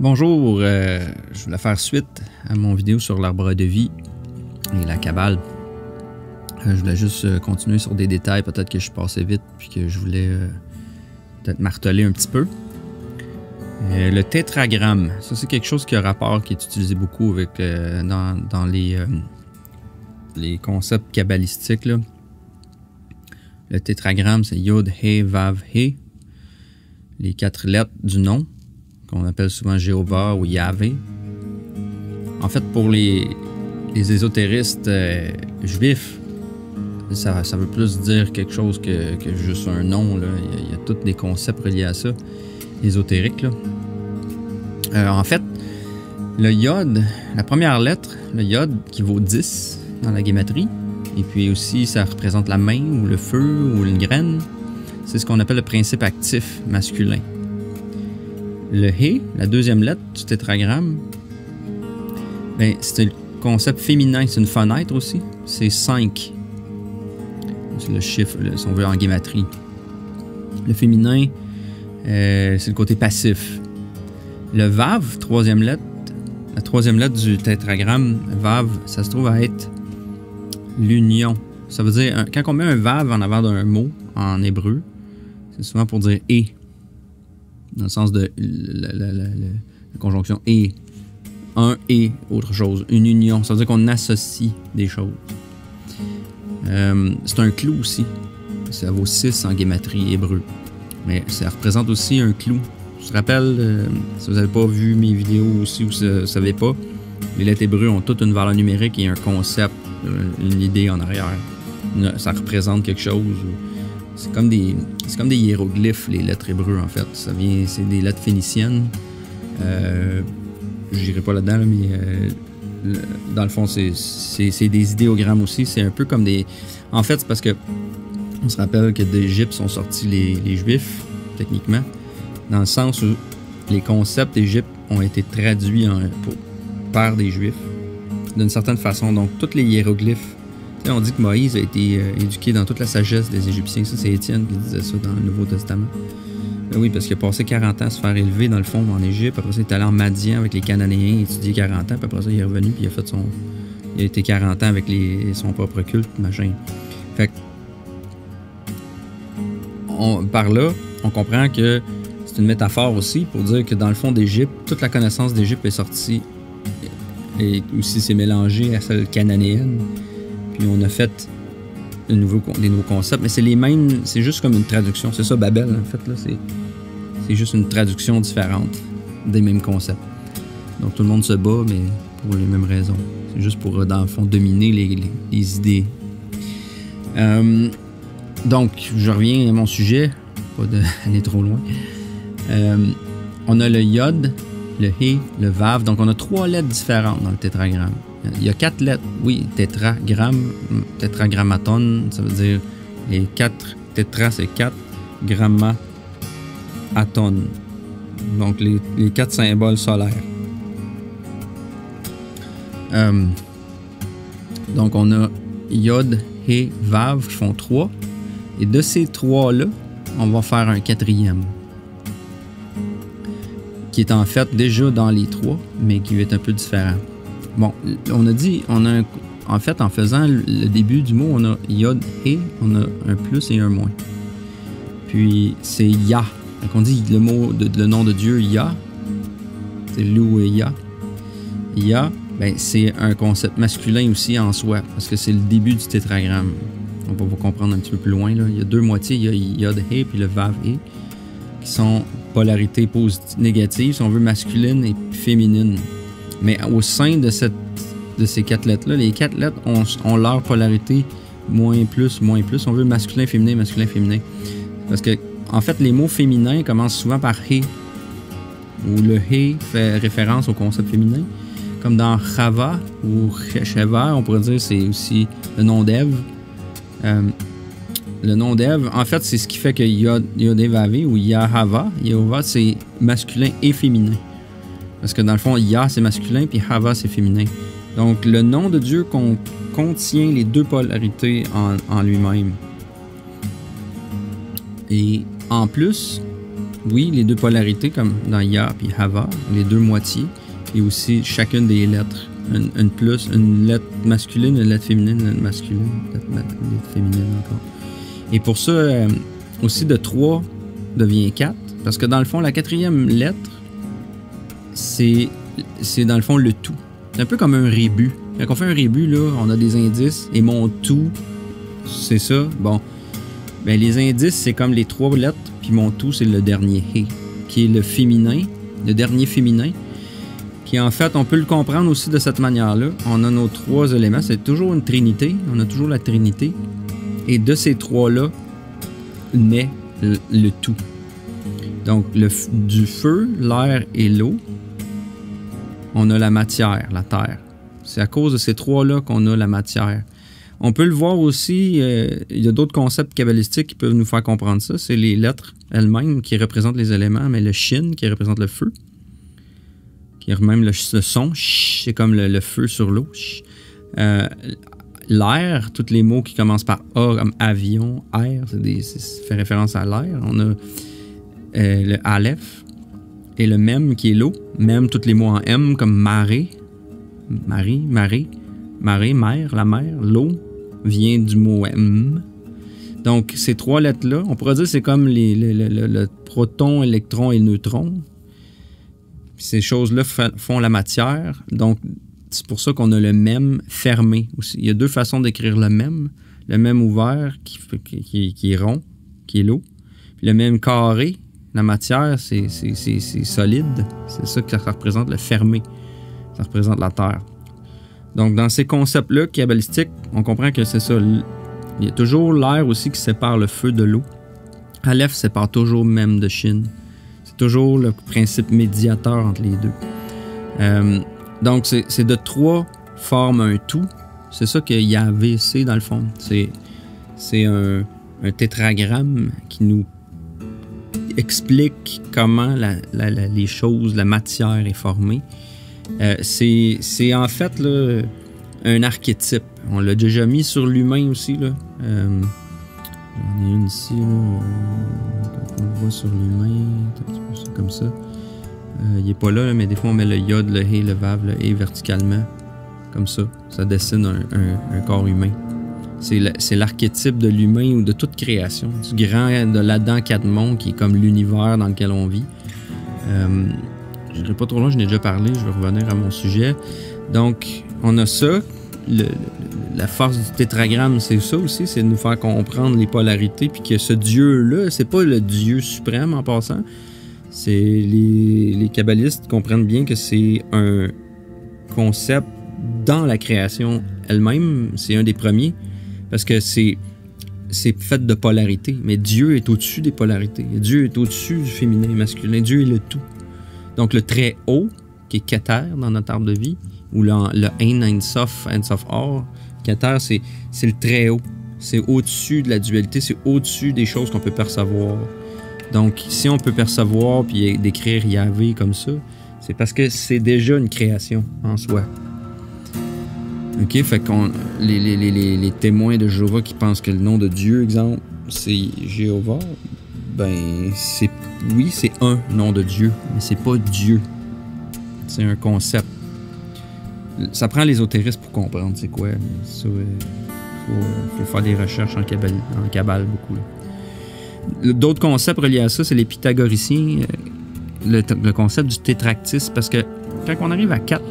Bonjour, je voulais faire suite à mon vidéo sur l'arbre de vie et la Kabbale. Je voulais juste continuer sur des détails, peut-être que je suis passé vite, puis que je voulais peut-être marteler un petit peu. Le tétragramme, ça c'est quelque chose qui a rapport, qui est utilisé beaucoup avec, dans les concepts kabbalistiques, là. Le tétragramme, c'est Yod, He, Vav, He, les 4 lettres du nom, qu'on appelle souvent Jéhovah ou Yahvé. En fait, pour les ésotéristes juifs, ça veut plus dire quelque chose que juste un nom, là. Il y a tous des concepts reliés à ça, ésotériques, là. En fait, le Yod, la première lettre, le Yod, qui vaut 10 dans la guématrie, et puis aussi ça représente la main ou le feu ou une graine, c'est ce qu'on appelle le principe actif masculin. Le He, la deuxième lettre du tétragramme, ben, c'est le concept féminin, c'est une fenêtre aussi, c'est 5. C'est le chiffre, si on veut, en guématrie. Le féminin, c'est le côté passif. Le Vav, troisième lettre, la troisième lettre du tétragramme, Vav, ça se trouve à être l'union. Ça veut dire, quand on met un Vav en avant d'un mot en hébreu, c'est souvent pour dire « et », dans le sens de la conjonction « et ». Un « et », autre chose, une union. Ça veut dire qu'on associe des choses. C'est un clou aussi. Ça vaut 6 en guématrie hébreu. Mais ça représente aussi un clou. Je te rappelle, si vous n'avez pas vu mes vidéos aussi ou si vous ne savez pas, les lettres hébreues ont toute une valeur numérique et un concept, une idée en arrière. Ça représente quelque chose. C'est comme des hiéroglyphes, les lettres hébreues, en fait. C'est des lettres phéniciennes. Je n'irai pas là-dedans, là, mais dans le fond, c'est des idéogrammes aussi. C'est un peu comme des... En fait, c'est parce que on se rappelle que d'Égypte sont sortis les Juifs, techniquement, dans le sens où les concepts d'Égypte ont été traduits par des Juifs, d'une certaine façon. Donc, tous les hiéroglyphes, on dit que Moïse a été éduqué dans toute la sagesse des Égyptiens. Ça, c'est Étienne qui disait ça dans le Nouveau Testament. Ben oui, parce qu'il a passé 40 ans à se faire élever, dans le fond, en Égypte. Après ça, il est allé en Madian avec les Cananéens, étudié 40 ans. Puis après ça, il est revenu, puis il a été 40 ans avec son propre culte, machin. Fait que, par là, on comprend que c'est une métaphore aussi pour dire que dans le fond d'Égypte, toute la connaissance d'Égypte est sortie et aussi s'est mélangée à celle cananéenne. Puis on a fait des nouveaux concepts, mais c'est les mêmes, c'est juste comme une traduction. C'est ça, Babel, en fait, là. C'est juste une traduction différente des mêmes concepts. Donc tout le monde se bat, mais pour les mêmes raisons. C'est juste pour, dans le fond, dominer les idées. Donc, je reviens à mon sujet, pas d'aller trop loin. On a le Yod, le He, le Vav. Donc, on a 3 lettres différentes dans le tétragramme. Il y a 4 lettres. Oui, tétragramme, tétragrammaton, ça veut dire les 4. Tétra, c'est 4. Gramma, aton. Donc, les 4 symboles solaires. Donc, on a Yod, He, Vav qui font 3. Et de ces 3-là, on va faire un 4e. Qui est en fait déjà dans les 3, mais qui va être un peu différent. Bon, on a dit, en fait, en faisant le début du mot, on a Yod, He, on a un plus et un moins. Puis, c'est Yah. Donc, on dit le nom de Dieu, Yah. C'est Lou et Yah. Yah, ben, c'est un concept masculin aussi en soi, parce que c'est le début du tétragramme. On va vous comprendre un petit peu plus loin, là. Il y a 2 moitiés, il y a Yod, He, puis le Vav, He, qui sont polarités négatives, si on veut, masculine et féminine. Mais au sein de ces 4 lettres-là, les 4 lettres ont leur polarité moins plus, moins plus. On veut masculin, féminin. Parce que, en fait, les mots féminins commencent souvent par He, où le He fait référence au concept féminin. Comme dans Chava ou Sheva, on pourrait dire c'est aussi le nom d'Ève. Le nom d'Ève, en fait, c'est ce qui fait que Yod-He-Vav-He ou Yahava, Yehovah, c'est masculin et féminin. Parce que dans le fond, Yah, c'est masculin, puis Hava, c'est féminin. Donc, le nom de Dieu contient les 2 polarités en lui-même. Et en plus, oui, les deux polarités, comme dans Ya et Hava, les deux moitiés, et aussi chacune des lettres. Une lettre masculine, une lettre féminine, une lettre masculine, une lettre féminine encore. Et pour ça, aussi de 3 devient 4, parce que dans le fond, la 4e lettre, c'est dans le fond le tout. C'est un peu comme un rébut. Quand on fait un rébut, là, on a des indices, et mon tout, c'est ça. Bon, ben les indices, c'est comme les 3 lettres, puis mon tout, c'est le dernier He, qui est le féminin, le dernier féminin, qui en fait, on peut le comprendre aussi de cette manière-là. On a nos 3 éléments, c'est toujours une trinité, on a toujours la trinité, et de ces 3-là naît le tout. Donc, du feu, l'air et l'eau, on a la matière, la terre. C'est à cause de ces 3-là qu'on a la matière. On peut le voir aussi, il y a d'autres concepts kabbalistiques qui peuvent nous faire comprendre ça. C'est les lettres elles-mêmes qui représentent les éléments, mais le shin qui représente le feu, qui est même le son, c'est comme le feu sur l'eau. L'air, tous les mots qui commencent par A, comme avion, air, ça fait référence à l'air. On a le Aleph et le Mem qui est l'eau. Même tous les mots en M comme marée, marée, mer, la mer, l'eau vient du mot M. Donc, ces 3 lettres-là, on pourrait dire que c'est comme le proton, électron et le neutron. Puis ces choses-là font la matière. Donc, c'est pour ça qu'on a le même fermé aussi. Il y a 2 façons d'écrire le même ouvert qui est rond, qui est l'eau. Puis le même carré, la matière, c'est solide. C'est ça que ça représente, le fermé. Ça représente la Terre. Donc, dans ces concepts-là kabbalistiques, on comprend que c'est ça. Il y a toujours l'air aussi qui sépare le feu de l'eau. Aleph sépare toujours même de Shin. C'est toujours le principe médiateur entre les deux. Donc, c'est de 3 formes un tout. C'est ça qu'il y a AVC dans le fond. C'est un tétragramme qui nous explique comment les choses, la matière est formée. C'est en fait là, un archétype. On l'a déjà mis sur l'humain aussi. Là. J'en ai une ici. Là, on le voit sur l'humain. C'est comme ça. Il n'est pas là, mais des fois on met le yod, le he, le vav, le he verticalement. Comme ça. Ça dessine un corps humain. C'est l'archétype de l'humain ou de toute création. Du grand, de l'Adam Kadmon qui est comme l'univers dans lequel on vit. Je n'irai pas trop loin, je n'ai déjà parlé, je vais revenir à mon sujet. Donc, on a ça. La force du tétragramme, c'est ça aussi, c'est de nous faire comprendre les polarités, puis que ce Dieu-là, c'est pas le Dieu suprême en passant. C'est les kabbalistes comprennent bien que c'est un concept dans la création elle-même. C'est un des premiers, parce que c'est fait de polarité. Mais Dieu est au-dessus des polarités. Dieu est au-dessus du féminin et masculin. Dieu est le tout. Donc, le très haut, qui est Keter dans notre arbre de vie, ou le Ein Sof Or, Keter, c'est le très haut. C'est au-dessus de la dualité, c'est au-dessus des choses qu'on peut percevoir. Donc, si on peut percevoir puis décrire Yahvé comme ça, c'est parce que c'est déjà une création en soi. OK? Fait qu'on les témoins de Jéhovah qui pensent que le nom de Dieu, exemple, c'est Jéhovah, ben, oui, c'est un nom de Dieu, mais c'est pas Dieu. C'est un concept. Ça prend l'ésotérisme pour comprendre c'est quoi. Ça, faut faire des recherches en Kabbale beaucoup. D'autres concepts reliés à ça, c'est les pythagoriciens, le concept du tétractisme, parce que quand on arrive à 4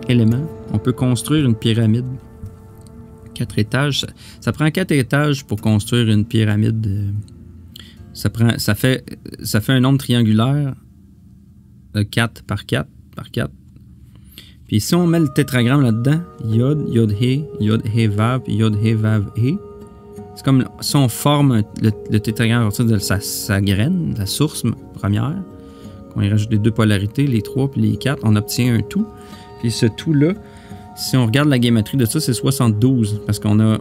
éléments, on peut construire une pyramide. 4 étages. Ça prend 4 étages pour construire une pyramide. Ça fait un nombre triangulaire de 4 par 4 par 4. Puis si on met le tétragramme là-dedans, Yod, Yod-He, Vav, puis Yod-He, Vav-He, c'est comme si on forme le tétragramme à partir de sa graine, la source première, qu'on y rajoute les 2 polarités, les 3 puis les 4, on obtient un tout. Puis ce tout-là, si on regarde la gématrie de ça, c'est 72, parce qu'on a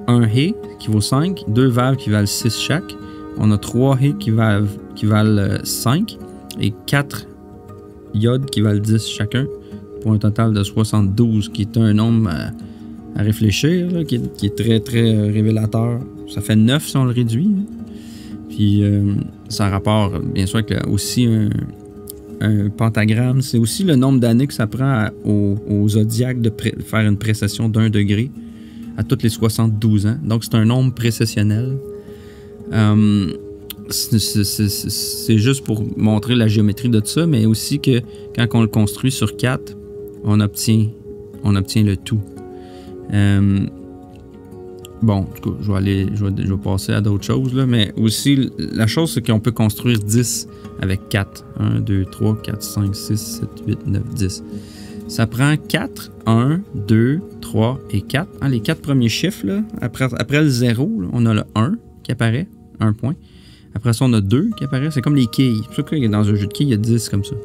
un He qui vaut 5, 2 Vav qui valent 6 chaque, on a 3 He qui valent 5, et 4 Yod qui valent 10 chacun, pour un total de 72, qui est un nombre à réfléchir, là, qui est très, très révélateur. Ça fait 9 si on le réduit. Hein. Puis ça a rapport, bien sûr, avec aussi un pentagramme. C'est aussi le nombre d'années que ça prend au zodiaque de faire une précession d'1 degré à toutes les 72 ans. Donc, c'est un nombre précessionnel. C'est juste pour montrer la géométrie de tout ça, mais aussi que quand on le construit sur 4, on obtient le tout. Bon, en tout cas, je vais passer à d'autres choses, là, mais aussi, la chose, c'est qu'on peut construire 10 avec 4. 1, 2, 3, 4, 5, 6, 7, 8, 9, 10. Ça prend 4, 1, 2, 3 et 4. Hein, les 4 premiers chiffres, là, après le 0, là, on a le 1 qui apparaît, 1 point. Après ça, on a 2 qui apparaît. C'est comme les quilles. C'est pour ça que dans un jeu de quilles, il y a 10 comme ça.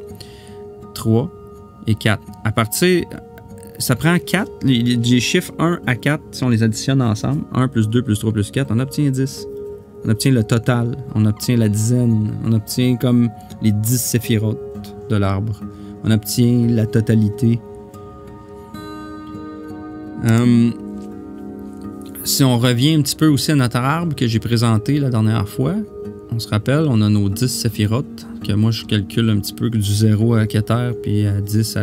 3 et 4. À partir... Ça prend 4. Les chiffres 1 à 4, si on les additionne ensemble, 1 plus 2 plus 3 plus 4, on obtient 10. On obtient le total. On obtient la dizaine. On obtient comme les 10 séphirotes de l'arbre. On obtient la totalité. Si on revient un petit peu aussi à notre arbre que j'ai présenté la dernière fois, on se rappelle, on a nos 10 séphirotes, que moi je calcule un petit peu du 0 à Keter, puis à 10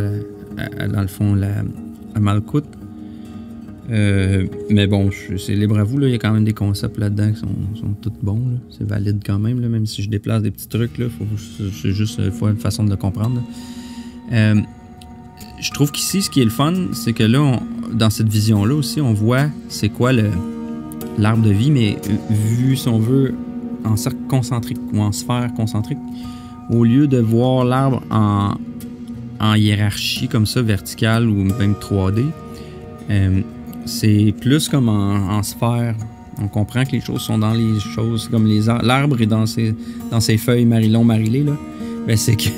dans le fond à Malkout. Mais bon, c'est libre à vous, là. Il y a quand même des concepts là-dedans qui sont tous bons. C'est valide quand même, là. Même si je déplace des petits trucs, c'est juste une façon de le comprendre. Je trouve qu'ici, ce qui est le fun, c'est que là, dans cette vision-là aussi, on voit c'est quoi l'arbre de vie, mais vu, si on veut, en cercle concentrique ou en sphère concentrique, au lieu de voir l'arbre en hiérarchie comme ça, verticale ou même 3D, c'est plus comme en sphère. On comprend que les choses sont dans les choses, comme l'arbre est dans ses feuilles marilon-marilé, là. Ben, c'est que,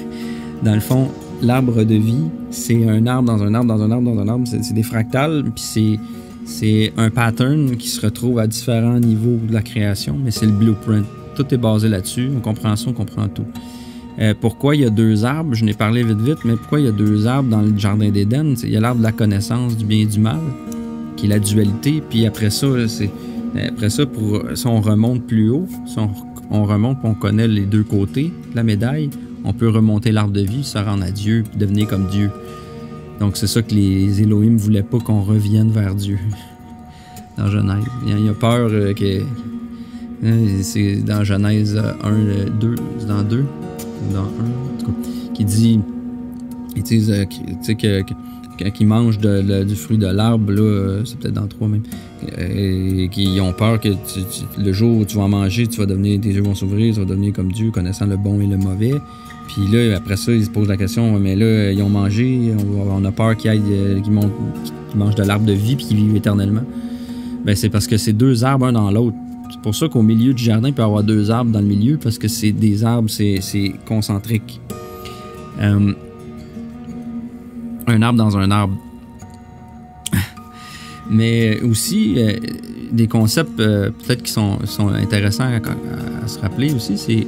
dans le fond, l'arbre de vie, c'est un arbre dans un arbre dans un arbre dans un arbre. C'est des fractales, puis c'est un pattern qui se retrouve à différents niveaux de la création, mais c'est le blueprint. Tout est basé là-dessus. On comprend ça, on comprend tout. Pourquoi il y a 2 arbres? Je n'ai parlé vite, mais pourquoi il y a 2 arbres dans le jardin d'Éden? Il y a l'arbre de la connaissance du bien et du mal, qui est la dualité, puis après ça, si on remonte plus haut, si on remonte et on connaît les deux côtés de la médaille, on peut remonter l'arbre de vie, se rendre à Dieu, puis devenir comme Dieu. Donc c'est ça que les Elohim ne voulaient pas qu'on revienne vers Dieu. Dans Genèse. Il y a peur que... C'est dans Genèse 1, 2, c'est dans 2, dans 1, en tout cas, qui dit... Ils disent que quand ils mangent du fruit de l'arbre, là, c'est peut-être dans 3 même, qu'ils ont peur que le jour où tu vas en manger, tes yeux vont s'ouvrir, tu vas devenir comme Dieu, connaissant le bon et le mauvais. Puis là, après ça, ils se posent la question, mais là, ils ont mangé, on a peur qu'ils mangent de l'arbre de vie puis qu'ils vivent éternellement. Ben, c'est parce que c'est 2 arbres un dans l'autre. C'est pour ça qu'au milieu du jardin, il peut y avoir 2 arbres dans le milieu, parce que c'est des arbres, c'est concentrique. Un arbre dans un arbre. Mais aussi, des concepts peut-être qui sont intéressants à se rappeler aussi, c'est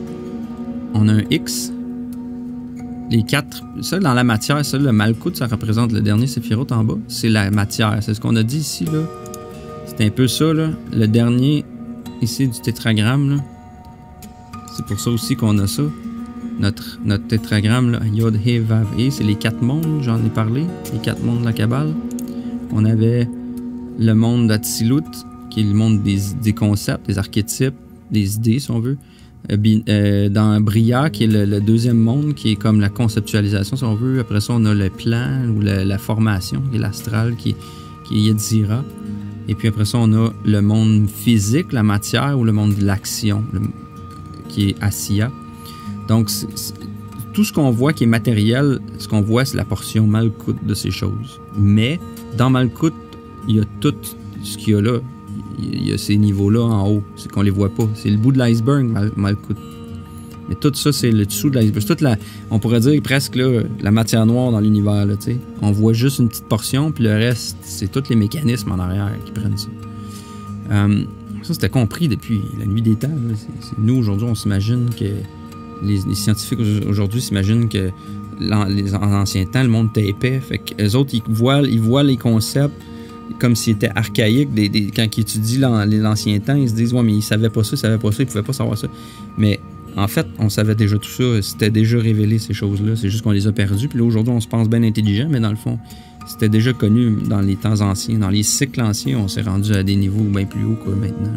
on a un X. Les 4, ça dans la matière, ça, le Malkout, ça représente le dernier séphirote en bas. C'est la matière. C'est ce qu'on a dit ici, là. C'est un peu ça, là. Le dernier, ici, du tétragramme, là. C'est pour ça aussi qu'on a ça. Notre tétragramme, là, Yod, He, Vav, He, c'est les 4 mondes, j'en ai parlé. Les 4 mondes de la Kabbale. On avait le monde d'Atsilut, qui est le monde des concepts, des archétypes, des idées, si on veut. Dans Bria, qui est le deuxième monde, qui est comme la conceptualisation, si on veut. Après ça, on a le plan ou la formation, qui est l'astral, qui est Yetzira. Et puis après ça, on a le monde physique, la matière, ou le monde de l'action, qui est Asiya. Donc, tout ce qu'on voit qui est matériel, ce qu'on voit, c'est la portion Malkout de ces choses. Mais, dans Malkout, il y a tout ce qu'il y a là. Il y a ces niveaux-là en haut. C'est qu'on les voit pas. C'est le bout de l'iceberg, Malkout. Mais tout ça, c'est le dessous de l'iceberg. On pourrait dire presque là, la matière noire dans l'univers. Là, on voit juste une petite portion, puis le reste, c'est tous les mécanismes en arrière qui prennent ça. Ça, c'était compris depuis la nuit des temps. Nous, aujourd'hui, on s'imagine que... Les scientifiques aujourd'hui s'imaginent que en ancien temps, le monde était épais. Fait qu'eux autres, ils voient les concepts comme s'ils étaient archaïques. Quand ils étudient l'ancien temps, ils se disent « Ouais, mais ils savaient pas ça, ils pouvaient pas savoir ça. » Mais en fait, on savait déjà tout ça. C'était déjà révélé, ces choses-là. C'est juste qu'on les a perdues. Puis là, aujourd'hui, on se pense bien intelligent, mais dans le fond, c'était déjà connu dans les temps anciens. Dans les cycles anciens, on s'est rendu à des niveaux bien plus hauts que maintenant.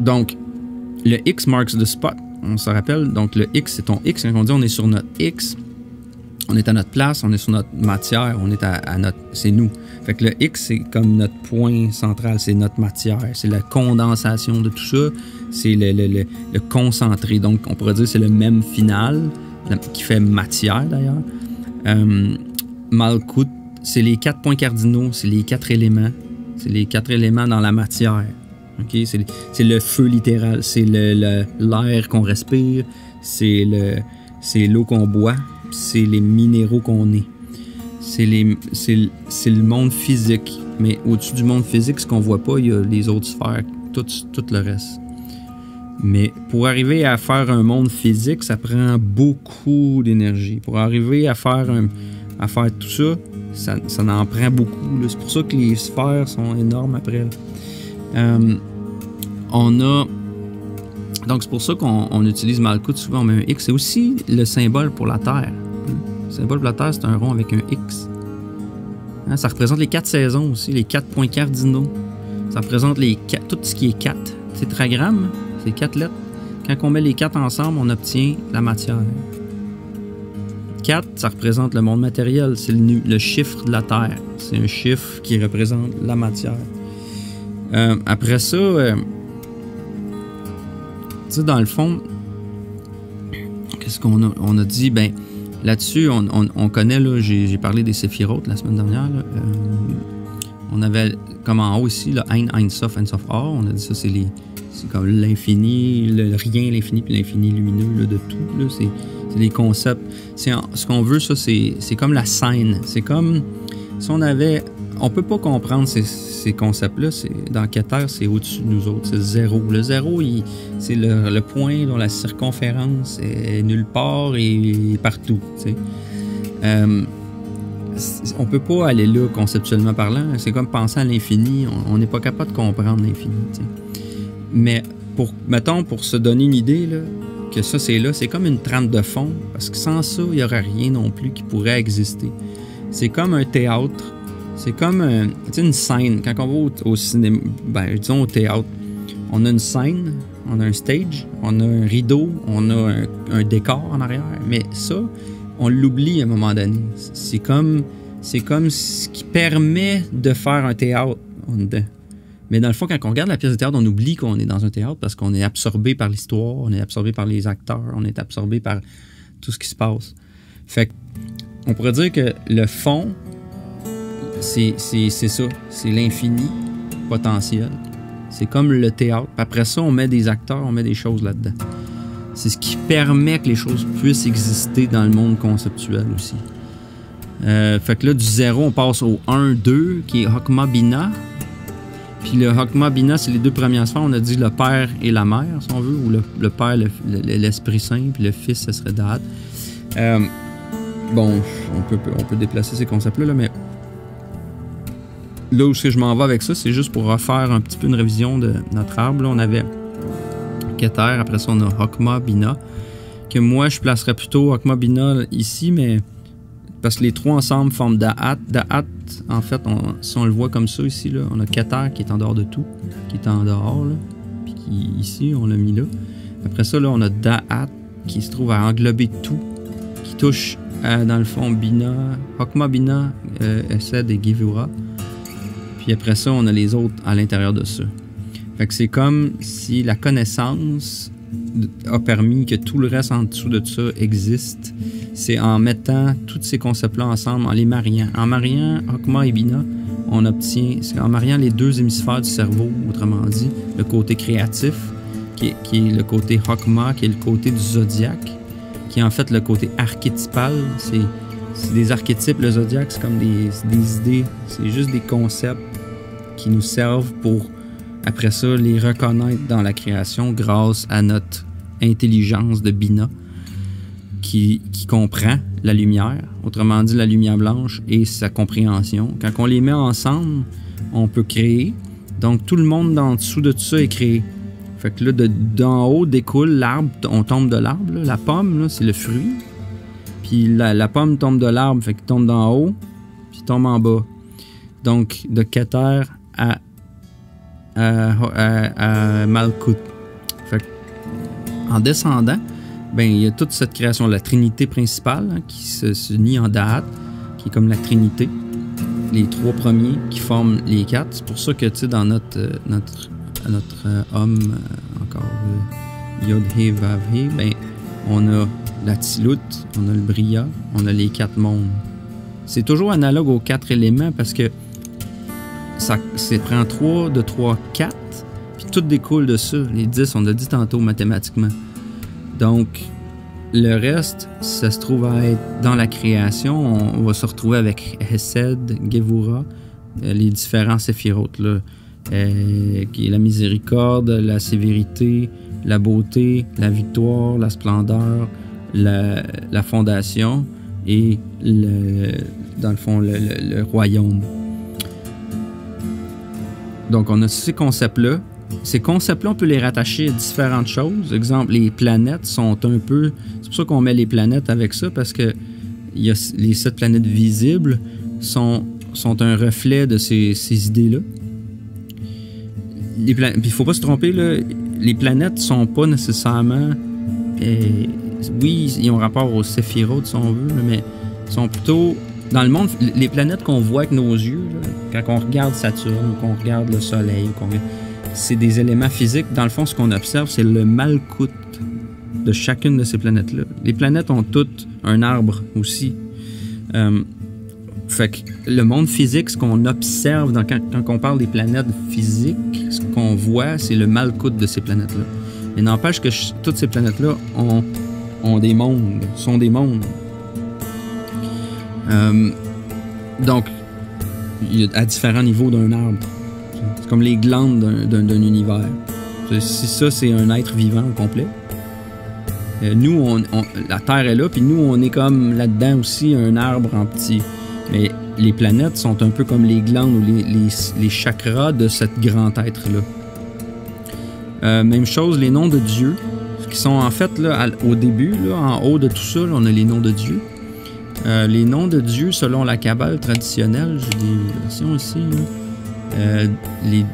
Donc, le X marks the spot. On se rappelle. Donc, le X, c'est ton X. Quand on dit on est sur notre X, on est à notre place, on est sur notre matière, on est à notre... C'est nous. Fait que le X, c'est comme notre point central, c'est notre matière. C'est la condensation de tout ça. C'est le concentré. Donc, on pourrait dire que c'est le même final, qui fait matière, d'ailleurs. Malkuth, c'est les 4 points cardinaux, c'est les 4 éléments. C'est les 4 éléments dans la matière. Okay? C'est le feu littéral, c'est l'air qu'on respire, c'est l'eau qu'on boit, c'est les minéraux qu'on est. C'est le monde physique. Mais au-dessus du monde physique, ce qu'on voit pas, il y a les autres sphères, tout le reste. Mais pour arriver à faire un monde physique, ça prend beaucoup d'énergie. Pour arriver à faire tout ça, ça en prend beaucoup. C'est pour ça que les sphères sont énormes après. Donc c'est pour ça qu'on utilise Malkuth souvent, on met un X. C'est aussi le symbole pour la Terre. Le symbole pour la Terre, c'est un rond avec un X. Ça représente les 4 saisons aussi, les 4 points cardinaux. Ça représente tout ce qui est 4. Tétragramme, c'est 4 lettres. Quand on met les 4 ensemble, on obtient la matière. 4, ça représente le monde matériel. C'est le chiffre de la Terre. C'est un chiffre qui représente la matière. Après ça, tu sais, dans le fond, qu'est-ce qu'on a? On a dit, ben, là-dessus, on connaît, là, j'ai parlé des séphirotes la semaine dernière. Là, on avait, comme en haut ici, le Ein Sof, Ein Sof Or. On a dit ça, c'est comme l'infini, le rien, l'infini, puis l'infini lumineux là, de tout. Là, c'est des concepts. Ce qu'on veut, ça, c'est comme la scène. C'est comme si on avait... On peut pas comprendre ces concepts-là. Dans Keter, c'est au-dessus de nous autres. C'est zéro. Le zéro, c'est le point dont la circonférence est nulle part et partout. Tu sais. On peut pas aller là conceptuellement parlant. C'est comme penser à l'infini. On n'est pas capable de comprendre l'infini. Tu sais. Mais mettons, pour se donner une idée, là, que ça, c'est comme une trame de fond. Parce que sans ça, il n'y aurait rien non plus qui pourrait exister. C'est comme un théâtre. C'est comme une scène. Quand on va au cinéma, ben, disons au théâtre, on a une scène, on a un stage, on a un rideau, on a un décor en arrière. Mais ça, on l'oublie à un moment donné. C'est comme ce qui permet de faire un théâtre. Mais dans le fond, quand on regarde la pièce de théâtre, on oublie qu'on est dans un théâtre parce qu'on est absorbé par l'histoire, on est absorbé par les acteurs, on est absorbé par tout ce qui se passe. Fait qu'on pourrait dire que le fond, c'est ça, c'est l'infini potentiel. C'est comme le théâtre. Puis après ça, on met des acteurs, on met des choses là-dedans. C'est ce qui permet que les choses puissent exister dans le monde conceptuel aussi. Fait que là, du 0, on passe au 1, 2, qui est Hokma Bina. Puis le Hokma Bina, c'est les 2 premières sphères. On a dit le Père et la Mère, si on veut, ou le Père, l'Esprit Saint, puis le Fils, ce serait Da'at. Bon, on peut déplacer ces concepts-là, mais là où je m'en vais avec ça, c'est juste pour refaire un petit peu une révision de notre arbre. Là, on avait Keter, après ça, on a Hokma Bina, que moi, je placerais plutôt Hokma Bina ici, mais parce que les 3 ensemble forment Da'at. Da'at, en fait, si on le voit comme ça ici, là, on a Keter qui est en dehors de tout, qui est en dehors, là, puis qui, ici, on l'a mis là. Après ça, là, on a Da'at qui se trouve à englober tout, qui touche, dans le fond, Bina, Hokma Bina, Essed et Gevura. Puis après ça, on a les autres à l'intérieur de ça. Fait que c'est comme si la connaissance a permis que tout le reste en dessous de ça existe. C'est en mettant tous ces concepts-là ensemble, en les mariant. En mariant Hokma et Bina, on obtient, en mariant les 2 hémisphères du cerveau, autrement dit, le côté créatif, qui est le côté Hokma, qui est le côté du zodiaque, qui est en fait le côté archétypal. C'est des archétypes, le zodiaque, c'est comme des idées, c'est juste des concepts qui nous servent pour, après ça, les reconnaître dans la création grâce à notre intelligence de Bina qui comprend la lumière, autrement dit la lumière blanche et sa compréhension. Quand on les met ensemble, on peut créer. Donc tout le monde en dessous de tout ça est créé. Fait que là, d'en haut découle l'arbre, on tombe de l'arbre. La pomme, c'est le fruit. Puis la pomme tombe de l'arbre, fait qu'il tombe d'en haut, puis tombe en bas. Donc de Keter à Malkuth. Fait que, en descendant, ben, il y a toute cette création, la Trinité principale qui se nie en Da'at, qui est comme la Trinité. Les trois premiers qui forment les quatre. C'est pour ça que, tu sais, dans notre homme, encore Yod-He, Vav-He, ben, on a la Tzilut, on a le Bria, on a les quatre mondes. C'est toujours analogue aux quatre éléments parce que ça prend 3, de 3, 4, puis tout découle de ça. Les 10, on a dit tantôt mathématiquement. Donc, le reste, ça se trouve à être dans la création. On va se retrouver avec Hesed, Gevura, les différents séphirotes, là, qui est la miséricorde, la sévérité, la beauté, la victoire, la splendeur, la fondation et, dans le fond, le royaume. Donc, on a ces concepts-là. Ces concepts-là, on peut les rattacher à différentes choses. Exemple, les planètes sont un peu... C'est pour ça qu'on met les planètes avec ça, parce que les 7 planètes visibles sont un reflet de ces idées-là. Puis il ne faut pas se tromper, là, les planètes ne sont pas nécessairement... oui, ils ont rapport aux séphirotes, si on veut, mais sont plutôt... Dans le monde, les planètes qu'on voit avec nos yeux, là, quand on regarde Saturne, ou qu'on regarde le Soleil, c'est des éléments physiques. Dans le fond, ce qu'on observe, c'est le Malkuth de chacune de ces planètes-là. Les planètes ont toutes un arbre aussi. Fait que le monde physique, ce qu'on observe quand on parle des planètes physiques, ce qu'on voit, c'est le Malkuth de ces planètes-là. Mais n'empêche que toutes ces planètes-là ont des mondes, sont des mondes. Donc, à différents niveaux d'un arbre. C'est comme les glandes d'un univers. Si ça, c'est un être vivant au complet. Nous, la Terre est là, puis nous, on est comme là-dedans aussi, un arbre en petit. Mais les planètes sont un peu comme les glandes ou les chakras de ce grand être-là. Même chose, les noms de Dieu, qui sont en fait, là, au début, là, en haut de tout ça, là, on a les noms de Dieu. Les noms de Dieu, selon la Kabbale traditionnelle, j'ai des versions ici,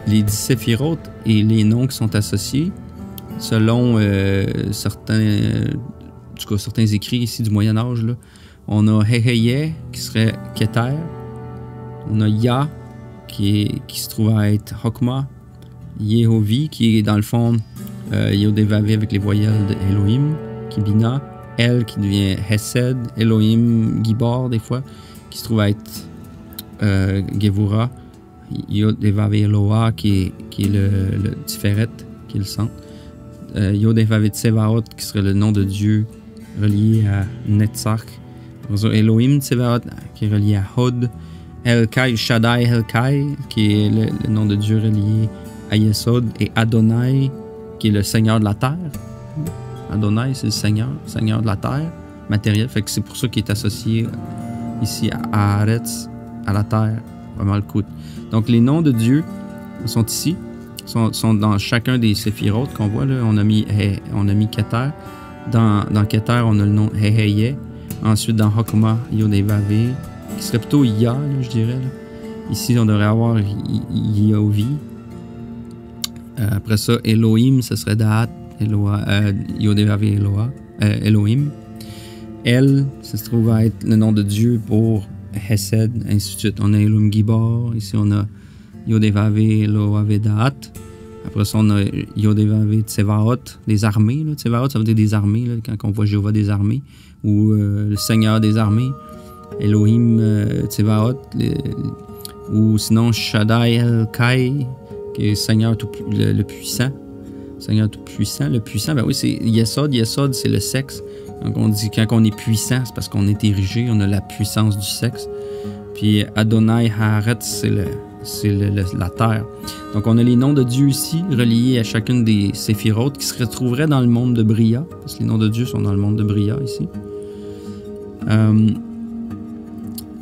les 10 séphirotes et les noms qui sont associés, selon certains écrits ici du Moyen-Âge, là, on a Heheye, qui serait Keter, on a Ya, qui se trouve à être Hokma, Yehovi, qui est dans le fond Yod-He-Vav-He avec les voyelles de Elohim, qui est Bina, El qui devient Hesed, Elohim, Gibor des fois, qui se trouve à être Gevura, Yod-He-Vav-He Eloah qui est le Tiferet, qui est le centre, Yod-He-Vav-He Tsevaot qui serait le nom de Dieu relié à Netzach, Elohim Tsevaot qui est relié à Hod, Elkai, Shaddai Elkai qui est le nom de Dieu relié à Yesod, et Adonai qui est le Seigneur de la terre. Adonai, c'est le Seigneur de la terre, matériel. Fait que c'est pour ça qu'il est associé ici à Haaretz, à la terre, à Malkuth. Donc les noms de Dieu sont ici, sont dans chacun des séphirotes qu'on voit là. On a mis Keter. Dans Keter, on a le nom Heheye. Ensuite, dans Hokma, Yod-He-Vav-He, qui serait plutôt Ya, là, je dirais. Là. Ici, on devrait avoir Yehovi. Après ça, Elohim, ce serait Da'at. Yod-He-Vav-He Elohim. El, ça se trouve à être le nom de Dieu pour Hesed, ainsi de suite. On a Elohim Gibor, ici on a Yod-He-Vav-He Elohim Da'at. Après ça, on a Yod-He-Vav-He Tsevaot, des armées. Là. Tsevaot, ça veut dire des armées, là, quand on voit Jéhovah des armées, ou le Seigneur des armées. Elohim Tsevaot, ou sinon Shaddai El-Kai, qui est Seigneur le puissant. Seigneur tout-puissant. Le puissant, ben oui, c'est Yesod. Yesod, c'est le sexe. Quand on est puissant, c'est parce qu'on est érigé, on a la puissance du sexe. Puis Adonai Haaretz, c'est la terre. Donc on a les noms de Dieu ici, reliés à chacune des séphirotes, qui se retrouveraient dans le monde de Bria, parce que les noms de Dieu sont dans le monde de Bria ici.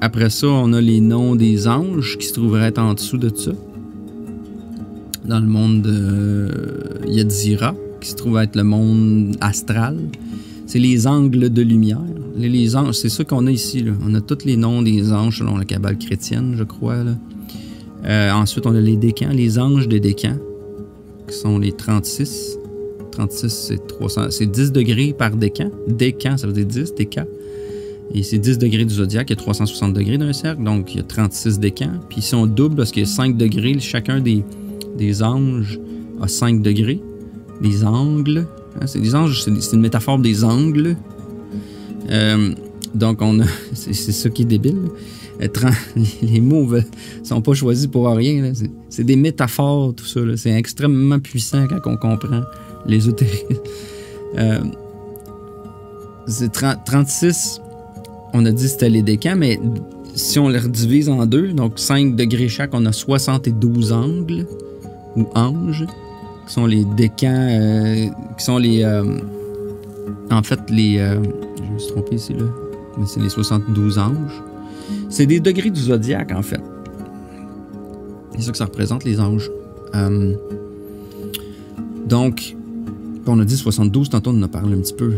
Après ça, on a les noms des anges qui se trouveraient en dessous de ça. Dans le monde de Yetzira, qui se trouve être le monde astral. C'est les angles de lumière. Les anges, c'est ça qu'on a ici, là. On a tous les noms des anges selon la Kabbale chrétienne, je crois, là. Ensuite, on a les décans, les anges des décans, qui sont les 36. 36, c'est 10 degrés par décan. Décan, ça veut dire 10, décan. Et c'est 10 degrés du zodiaque, il y a 360 degrés d'un cercle, donc il y a 36 décans. Puis ils sont doubles parce qu'il y a 5 degrés. Chacun des anges a 5 degrés. Des angles. Hein, c'est des anges, c'est une métaphore des angles. Donc on a. C'est ça qui est débile. Les mots ne sont pas choisis pour rien. C'est des métaphores, tout ça. C'est extrêmement puissant quand on comprend l'ésotérisme. C'est 36. On a dit que c'était les décans, mais si on les redivise en deux, donc 5 degrés chaque, on a 72 angles ou anges, qui sont les décans, qui sont les... en fait, les... je me suis trompé ici, là. Mais c'est les 72 anges. C'est des degrés du zodiaque, en fait. C'est ça que ça représente, les anges. Donc, on a dit 72, tantôt on en a parlé un petit peu.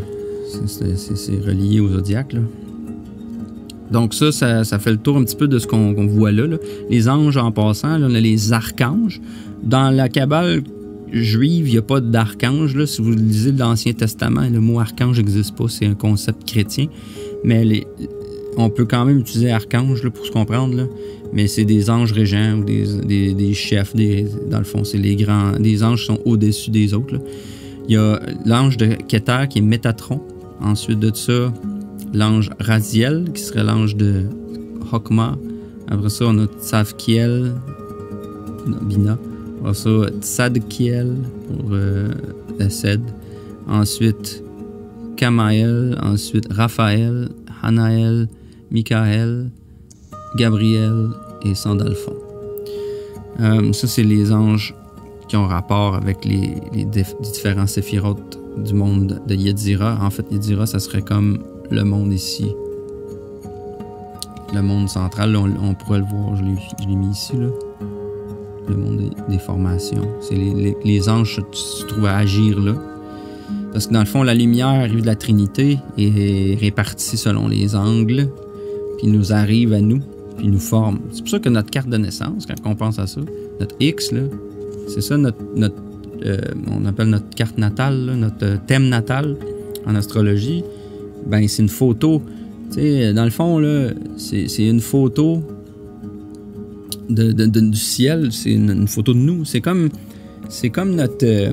C'est relié au zodiaque, là. Donc ça fait le tour un petit peu de ce qu'on voit là. Les anges, en passant, là, on a les archanges. Dans la Kabbale juive, il n'y a pas d'archange. Si vous lisez l'Ancien Testament, le mot archange n'existe pas, c'est un concept chrétien. Mais on peut quand même utiliser archange là, pour se comprendre. Là. Mais c'est des anges régents ou des chefs. Dans le fond, c'est des anges qui sont au-dessus des autres. Là. Il y a l'ange de Keter qui est Métatron. Ensuite de ça, l'ange Raziel, qui serait l'ange de Hokmah. Après ça, on a Tzavkiel, Bina. Après ça, Tzadkiel pour Esed. Ensuite, Kamaël. Ensuite, Raphaël, Hanaël, Michaël, Gabriel et Sandalphon. Ça, c'est les anges qui ont rapport avec les différents séphirotes du monde de Yetzira. En fait, Yetzira, ça serait comme le monde ici. Le monde central, là, on pourrait le voir, je l'ai mis ici, là. Le monde des formations. C'est les anges se trouvent à agir là. Parce que dans le fond, la lumière arrive de la Trinité et est répartie selon les angles, puis nous arrive à nous, puis nous forme. C'est pour ça que notre carte de naissance, quand on pense à ça, notre X, là, c'est ça on appelle notre carte natale, là, notre thème natal en astrologie. Ben, c'est une photo. Tu sais, dans le fond, là, c'est une photo du ciel. C'est une photo de nous. C'est comme notre...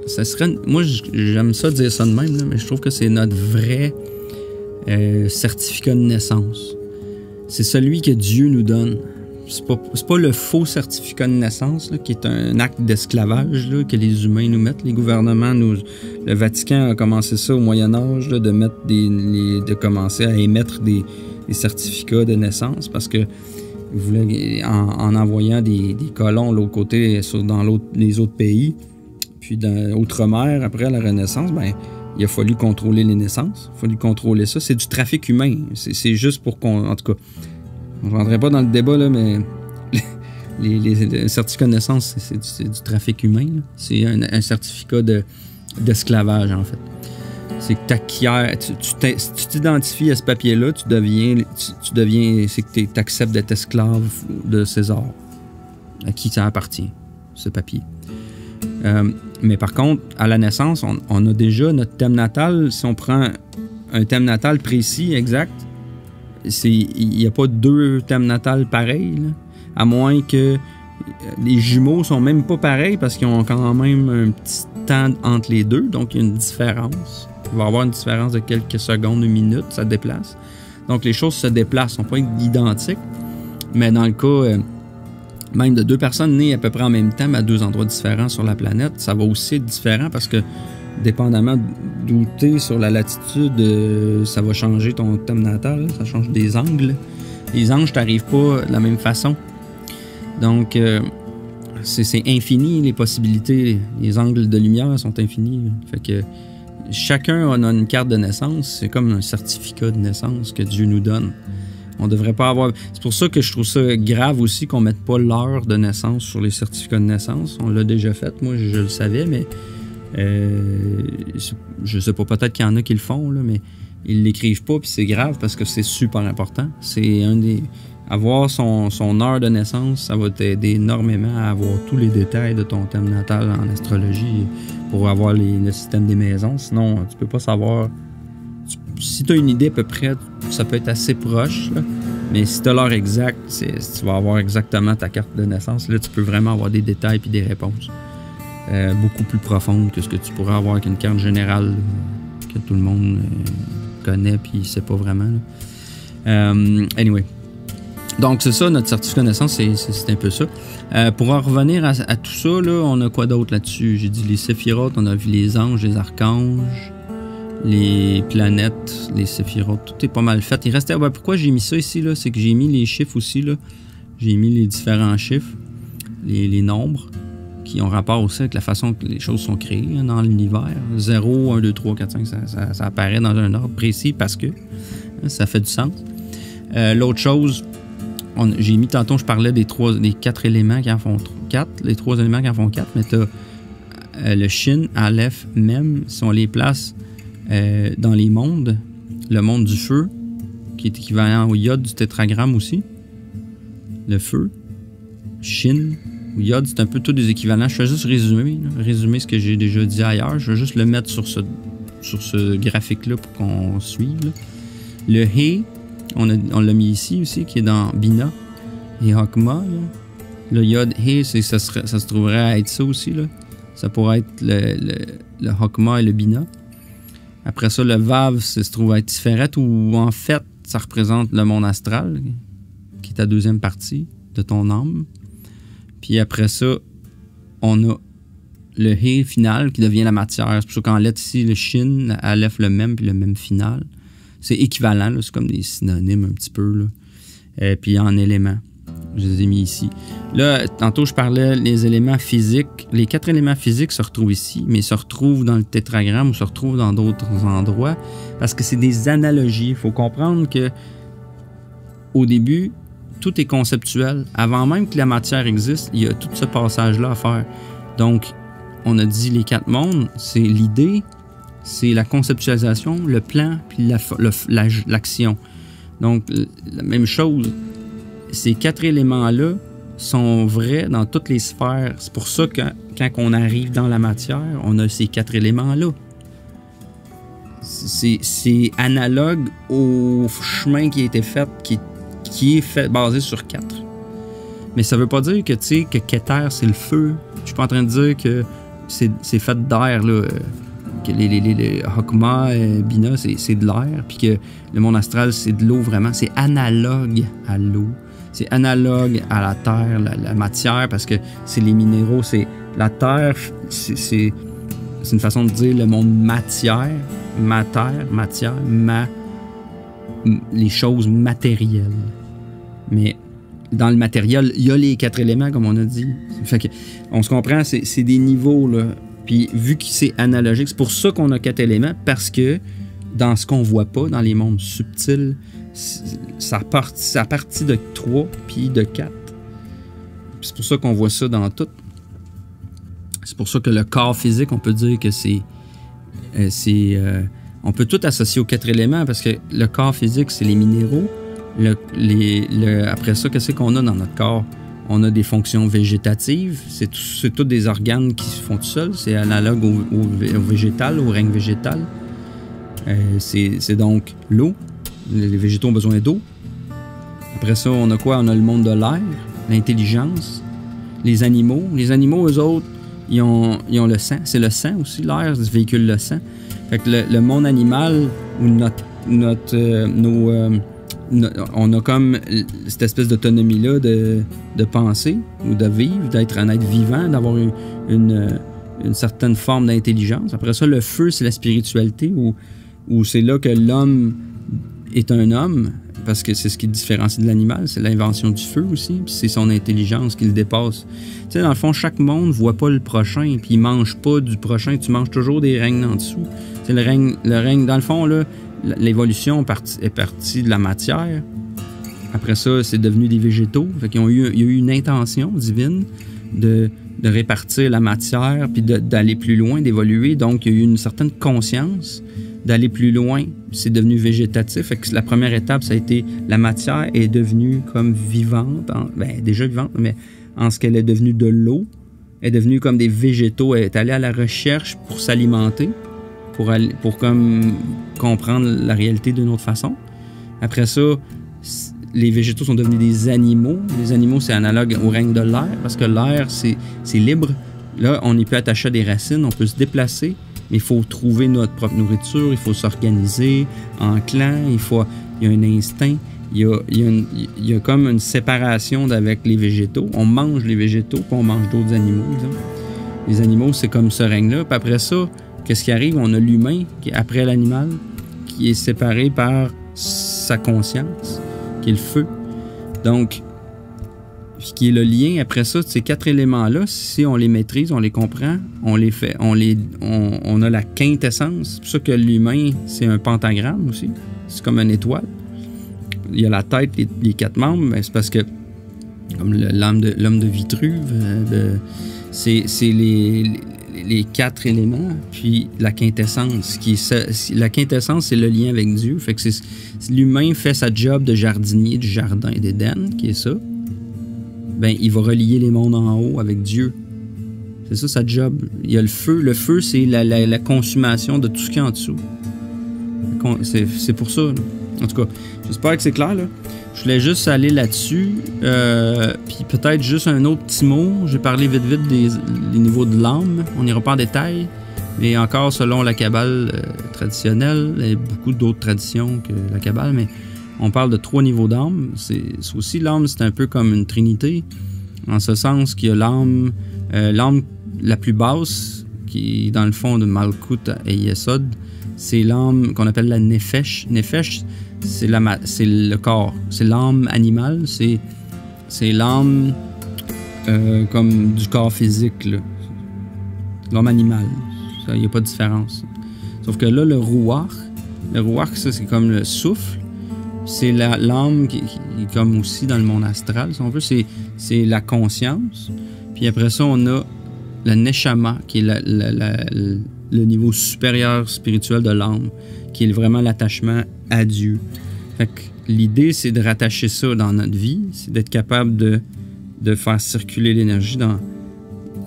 ça serait... Moi, j'aime ça dire ça de même, là, mais je trouve que c'est notre vrai certificat de naissance. C'est celui que Dieu nous donne. C'est pas le faux certificat de naissance là, qui est un acte d'esclavage là, que les humains nous mettent. Les gouvernements, le Vatican a commencé ça au Moyen-Âge, là, de commencer à émettre des certificats de naissance parce que en envoyant des colons de l'autre côté dans les autres pays, puis outre-mer, après la Renaissance, ben, il a fallu contrôler les naissances. Il a fallu contrôler ça. C'est du trafic humain. C'est juste pour qu'on... En tout cas, je ne rentrerai pas dans le débat, là, mais les certificats de naissance, c'est du trafic humain. C'est un certificat d'esclavage, en fait. C'est que t'acquiers... Si tu t'identifies à ce papier-là, tu deviens... C'est que tu acceptes d'être esclave de César. À qui ça appartient, ce papier. Mais par contre, à la naissance, on a déjà notre thème natal. Si on prend un thème natal précis, exact, il n'y a pas deux thèmes natals pareils, là, à moins que les jumeaux sont même pas pareils parce qu'ils ont quand même un petit temps entre les deux, donc il y a une différence. Il va y avoir une différence de quelques secondes ou minutes, ça déplace. Donc les choses se déplacent, ne sont pas identiques, mais dans le cas... même de deux personnes nées à peu près en même temps, mais à deux endroits différents sur la planète, ça va aussi être différent parce que, dépendamment d'où tu es sur la latitude, ça va changer ton thème natal, ça change des angles. Les anges t'arrivent pas de la même façon. Donc, c'est infini, les possibilités. Les angles de lumière sont infinis. Fait que chacun a une carte de naissance, c'est comme un certificat de naissance que Dieu nous donne. On devrait pas avoir... C'est pour ça que je trouve ça grave aussi qu'on mette pas l'heure de naissance sur les certificats de naissance. On l'a déjà fait, moi je le savais, mais je sais pas, peut-être qu'il y en a qui le font, là, mais ils l'écrivent pas, puis c'est grave parce que c'est super important. C'est un des... Avoir son heure de naissance, ça va t'aider énormément à avoir tous les détails de ton thème natal en astrologie pour avoir le système des maisons. Sinon, tu peux pas savoir... Si tu as une idée à peu près, ça peut être assez proche, là. Mais si tu as l'heure exacte, tu vas avoir exactement ta carte de naissance. Là, tu peux vraiment avoir des détails et des réponses beaucoup plus profondes que ce que tu pourrais avoir avec une carte générale que tout le monde connaît puis ne sait pas vraiment. Anyway. Donc, c'est ça, notre certificat de naissance, c'est un peu ça. Pour en revenir à tout ça, là, on a quoi d'autre là-dessus? J'ai dit les séphirotes, on a vu les anges, les archanges, les planètes, les séphirotes, tout est pas mal fait. Il restait, pourquoi j'ai mis ça ici, là? C'est que j'ai mis les chiffres aussi, là. J'ai mis les différents chiffres, les nombres, qui ont rapport aussi avec la façon que les choses sont créées dans l'univers. 0, 1, 2, 3, 4, 5, ça apparaît dans un ordre précis parce que ça fait du sens. L'autre chose, j'ai mis tantôt, je parlais des 4 éléments qui en font 4, les 3 éléments qui en font 4, mais tu as le Shin, Aleph, Mem, si on les place dans les mondes, le monde du feu, qui est équivalent au Yod du tétragramme aussi, le feu, Shin, ou Yod, c'est un peu tous des équivalents. Je fais juste résumer ce que j'ai déjà dit ailleurs. Je vais juste le mettre sur ce graphique-là pour qu'on suive. Là. Le He, on l'a mis ici aussi, qui est dans Bina et Hokma. Là. Le Yod He, ça se trouverait à être ça aussi. Là. Ça pourrait être le Hokma et le Bina. Après ça, le Vav, ça se trouve à être Tiferet, où en fait, ça représente le monde astral, qui est ta deuxième partie de ton âme. Puis après ça, on a le He final qui devient la matière. C'est pour ça qu'en lettre ici, le Shin, Aleph le même, puis le même final. C'est équivalent, là, c'est comme des synonymes un petit peu. Là. Puis en éléments, je les ai mis ici. Là, tantôt, je parlais des éléments physiques. Les 4 éléments physiques se retrouvent ici, mais se retrouvent dans le tétragramme ou se retrouvent dans d'autres endroits parce que c'est des analogies. Il faut comprendre que au début, tout est conceptuel. Avant même que la matière existe, il y a tout ce passage-là à faire. Donc, on a dit les 4 mondes, c'est l'idée, c'est la conceptualisation, le plan, puis l'action. Donc, la même chose. Ces 4 éléments-là sont vrais dans toutes les sphères. C'est pour ça que quand on arrive dans la matière, on a ces 4 éléments-là. C'est analogue au chemin qui a été fait, qui est fait basé sur 4. Mais ça veut pas dire que, tu sais, que Keter, c'est le feu. Je suis pas en train de dire que c'est fait d'air, là. Que les Hokma et Bina, c'est de l'air. Puis que le monde astral, c'est de l'eau, vraiment. C'est analogue à l'eau. C'est analogue à la terre, la matière, parce que c'est les minéraux. C'est la terre, c'est une façon de dire le monde matière, les choses matérielles. Mais dans le matériel, il y a les 4 éléments, comme on a dit. Fait que, on se comprend, c'est des niveaux, là. Puis vu que c'est analogique, c'est pour ça qu'on a 4 éléments, parce que dans ce qu'on voit pas, dans les mondes subtils, ça partit de 3 puis de 4. C'est pour ça qu'on voit ça dans tout. C'est pour ça que le corps physique, on peut dire que on peut tout associer aux 4 éléments, parce que le corps physique, c'est les minéraux. Après ça, qu'est-ce qu'on a dans notre corps? On a des fonctions végétatives. C'est tous des organes qui se font tout seuls. C'est analogue au végétal, au règne végétal. C'est donc l'eau. Les végétaux ont besoin d'eau. Après ça, on a quoi? On a le monde de l'air, l'intelligence, les animaux. Les animaux, eux autres, ils ont le sang. C'est le sang aussi, l'air véhicule le sang. Fait que le monde animal, où on a comme cette espèce d'autonomie-là de penser ou de vivre, d'être un être vivant, d'avoir une certaine forme d'intelligence. Après ça, le feu, c'est la spiritualité, où c'est là que l'homme est un homme, parce que c'est ce qui le différencie de l'animal, c'est l'invention du feu aussi, puis c'est son intelligence qui le dépasse. Tu sais, dans le fond, chaque monde ne voit pas le prochain, puis il ne mange pas du prochain, tu manges toujours des règnes en dessous. C'est le règne, dans le fond, là, l'évolution est partie de la matière. Après ça, c'est devenu des végétaux. Fait qu'il il y a eu une intention divine de répartir la matière puis d'aller plus loin, d'évoluer. Donc, il y a eu une certaine conscience d'aller plus loin. C'est devenu végétatif. Fait que la première étape, ça a été la matière est devenue comme vivante, déjà vivante, mais en ce qu'elle est devenue de l'eau, elle est devenue comme des végétaux. Elle est allée à la recherche pour s'alimenter, pour comme comprendre la réalité d'une autre façon. Après ça, les végétaux sont devenus des animaux. Les animaux, c'est analogue au règne de l'air, parce que l'air, c'est libre. Là, on est plus attaché à des racines, on peut se déplacer, mais il faut trouver notre propre nourriture, il faut s'organiser en clan, il y a un instinct, il y a comme une séparation avec les végétaux. On mange les végétaux, puis on mange d'autres animaux, exemple. Les animaux, c'est comme ce règne-là. Puis après ça, qu'est-ce qui arrive? On a l'humain, qui est après l'animal, qui est séparé par sa conscience, qui est le feu. Donc, qui est le lien après ça, ces 4 éléments-là, si on les maîtrise, on les comprend, on les fait, on a la quintessence. C'est pour ça que l'humain, c'est un pentagramme aussi. C'est comme une étoile. Il y a la tête, les 4 membres, mais c'est parce que, comme l'homme de Vitruve, c'est les 4 éléments, puis la quintessence. La quintessence, c'est le lien avec Dieu. Fait que l'humain fait sa job de jardinier du jardin d'Éden, qui est ça. Ben, il va relier les mondes en haut avec Dieu. C'est ça sa job. Il y a le feu. Le feu, c'est la consommation de tout ce qui est en dessous. C'est pour ça. Là. En tout cas, j'espère que c'est clair. Là. Je voulais juste aller là-dessus. Puis peut-être juste un autre petit mot. J'ai parlé vite des niveaux de l'âme. On n'ira pas en détail. Mais encore, selon la Kabbale traditionnelle, il y a beaucoup d'autres traditions que la Kabbale, mais on parle de 3 niveaux d'âme. C'est aussi l'âme, c'est un peu comme une trinité, en ce sens qu'il y a l'âme la plus basse, qui est dans le fond de Malkut et Yesod, c'est l'âme qu'on appelle la Nefesh. Nefesh, c'est le corps, c'est l'âme animale, c'est l'âme comme du corps physique, l'âme animale. Il n'y a pas de différence. Sauf que là, le Ruach, ça, c'est comme le souffle. C'est l'âme qui est comme aussi dans le monde astral, si on veut. C'est la conscience. Puis après ça, on a le Neshama, qui est le niveau supérieur spirituel de l'âme, qui est vraiment l'attachement à Dieu. Fait que l'idée, c'est de rattacher ça dans notre vie, c'est d'être capable de faire circuler l'énergie,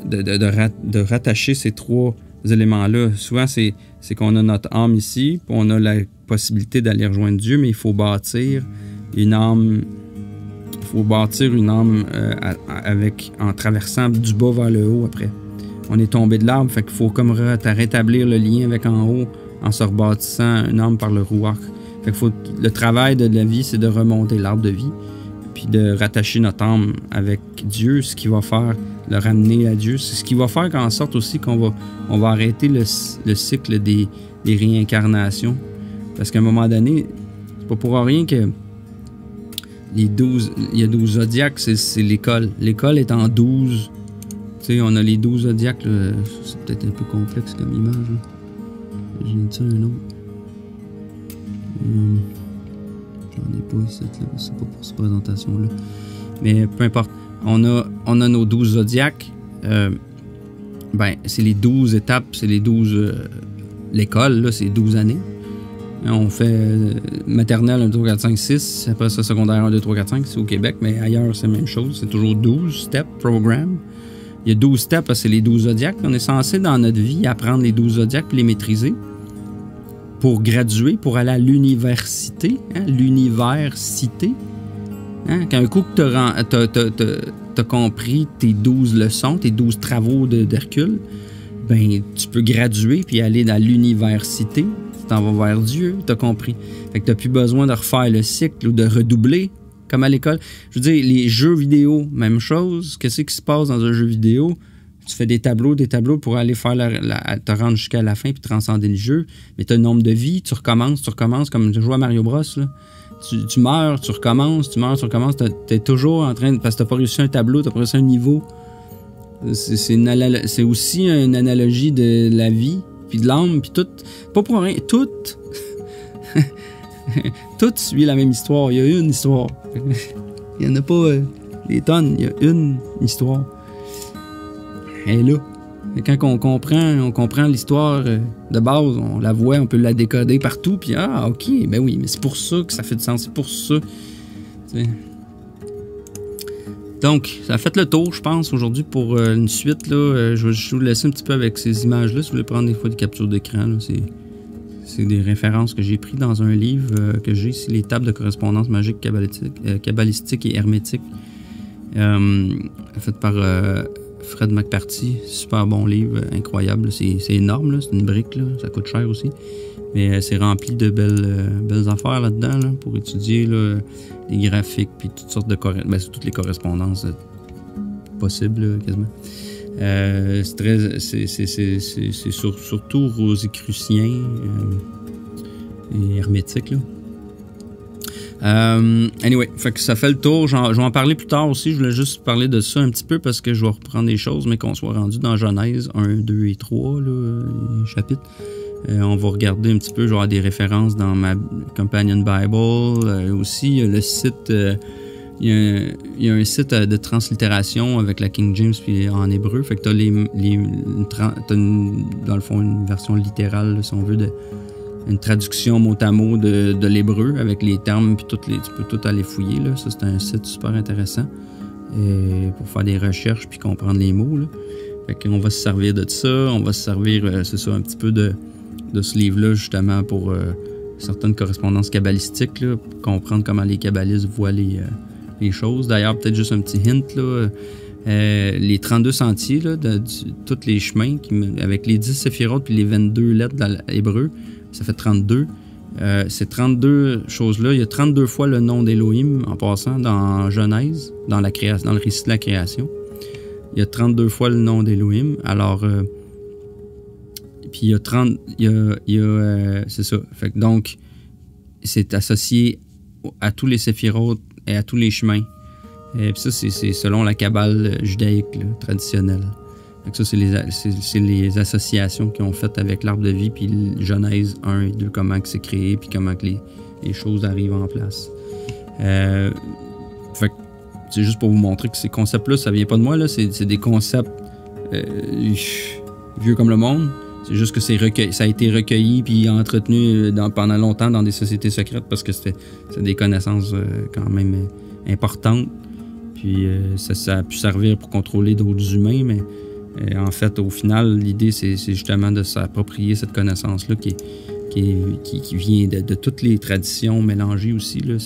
de rattacher ces 3 éléments-là. Souvent, c'est qu'on a notre âme ici, puis on a la possibilité d'aller rejoindre Dieu, mais il faut bâtir une âme. En traversant du bas vers le haut après. On est tombé de l'arbre, fait qu'il faut comme rétablir le lien avec en haut en se rebâtissant une âme par le Ruach. Fait qu'il le travail de la vie, c'est de remonter l'arbre de vie, puis de rattacher notre âme avec Dieu, ce qui va faire le ramener à Dieu. C'est ce qui va faire qu'en sorte aussi qu'on va arrêter le cycle des réincarnations. Parce qu'à un moment donné, c'est pas pour rien que il y a 12 zodiacs, c'est l'école. L'école est en 12. Tu sais, on a les 12 zodiacs, là. C'est peut-être un peu complexe comme image. J'ai dit ça un autre. J'en ai pas ici, là. C'est pas pour cette présentation-là. Mais peu importe. On a nos 12 zodiacs. C'est les 12 étapes, c'est les 12... l'école, là, c'est 12 années. On fait maternelle 1, 2, 3, 4, 5, 6. Après ça, secondaire 1, 2, 3, 4, 5. C'est au Québec, mais ailleurs, c'est la même chose. C'est toujours 12 step programme. Il y a 12 steps, parce que c'est les 12 zodiacs. On est censé, dans notre vie, apprendre les 12 zodiacs puis les maîtriser pour graduer, pour aller à l'université. Hein, l'université. Hein, quand un coup que t'as compris tes 12 leçons, tes 12 travaux d'Hercule, ben, tu peux graduer puis aller dans l'université. Tu t'en vas vers Dieu, t'as compris. Fait que t'as plus besoin de refaire le cycle ou de redoubler, comme à l'école. Je veux dire, les jeux vidéo, même chose. Qu'est-ce qui se passe dans un jeu vidéo? Tu fais des tableaux pour aller faire te rendre jusqu'à la fin puis transcender le jeu. Mais tu as un nombre de vies, tu recommences comme je joue à Mario Bros. Là. Tu meurs, tu recommences, tu es toujours en train de... Parce que tu n'as pas réussi un tableau, tu n'as pas réussi un niveau. C'est aussi une analogie de la vie. puis de l'âme, puis tout. Pas pour rien, tout. Tout suit la même histoire. Il y a une histoire. Il n'y en a pas des tonnes. Il y a une histoire. Elle est là. Et quand on comprend l'histoire de base, on la voit, on peut la décoder partout, puis ok, ben oui, mais c'est pour ça que ça fait du sens, c'est pour ça. T'sais. Donc, ça a fait le tour, je pense, aujourd'hui pour une suite. Là, je vais vous laisser un petit peu avec ces images-là, si vous voulez prendre des fois des captures d'écran. C'est des références que j'ai prises dans un livre que j'ai ici, Les tables de correspondance magique cabalistique et hermétique, fait par Fred McParty. Super bon livre, incroyable. C'est énorme, c'est une brique, là. Ça coûte cher aussi. Mais c'est rempli de belles affaires là-dedans là, pour étudier là, les graphiques puis toutes sortes de toutes les correspondances possibles là, quasiment. C'est surtout rosicrucien et hermétique là. Anyway, fait que ça fait le tour. Je vais en parler plus tard aussi. Je voulais juste parler de ça un petit peu parce que je vais reprendre des choses, mais qu'on soit rendu dans Genèse 1, 2 et 3, là, les chapitres. On va regarder un petit peu, genre des références dans ma Companion Bible. Aussi, le site, il y a un site de translittération avec la King James puis en hébreu. Fait que t'as dans le fond une version littérale, là, si on veut, une traduction mot à mot de l'hébreu avec les termes puis tu peux tout aller fouiller. Là. Ça, c'est un site super intéressant pour faire des recherches puis comprendre les mots. Là. Fait qu'on va se servir de ça. On va se servir, c'est ça, un petit peu de ce livre-là, justement, pour certaines correspondances kabbalistiques, là, pour comprendre comment les kabbalistes voient les choses. D'ailleurs, peut-être juste un petit hint, là, les 32 sentiers, là, tous les chemins, avec les 10 séphirotes puis les 22 lettres dans l'hébreu, ça fait 32. Ces 32 choses-là, il y a 32 fois le nom d'Élohim, en passant, dans Genèse, dans le récit de la création. Il y a 32 fois le nom d'Élohim. Alors... puis il y a 30... c'est ça. Fait que donc, c'est associé à tous les séphirotes et à tous les chemins. Et puis ça, c'est selon la Kabbale judaïque là, traditionnelle. Fait que ça, c'est les associations qu'ils ont faites avec l'arbre de vie, puis Genèse 1 et 2, comment que c'est créé, puis comment que les choses arrivent en place. Fait que c'est juste pour vous montrer que ces concepts-là, ça vient pas de moi, là. C'est des concepts vieux comme le monde. C'est juste que ça a été recueilli puis entretenu pendant longtemps dans des sociétés secrètes parce que c'est des connaissances quand même importantes. Puis ça a pu servir pour contrôler d'autres humains, mais en fait, au final, l'idée, c'est justement de s'approprier cette connaissance-là qui vient de toutes les traditions mélangées aussi. Là.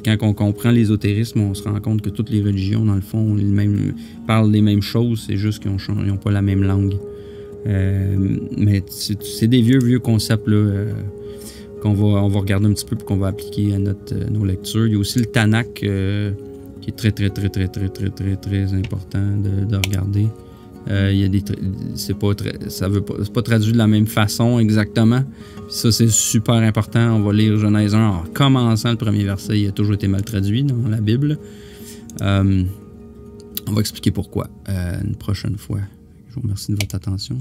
Quand on comprend l'ésotérisme, on se rend compte que toutes les religions, dans le fond, parlent des mêmes choses, c'est juste qu'ils n'ont pas la même langue. Mais c'est des vieux concepts là, on va regarder un petit peu pour qu'on va appliquer à nos lectures. Il y a aussi le Tanakh qui est très important de regarder. Il y a c'est pas traduit de la même façon exactement. Ça, c'est super important. On va lire Genèse 1 en commençant le premier verset. Il a toujours été mal traduit dans la Bible. On va expliquer pourquoi une prochaine fois. Je vous remercie de votre attention.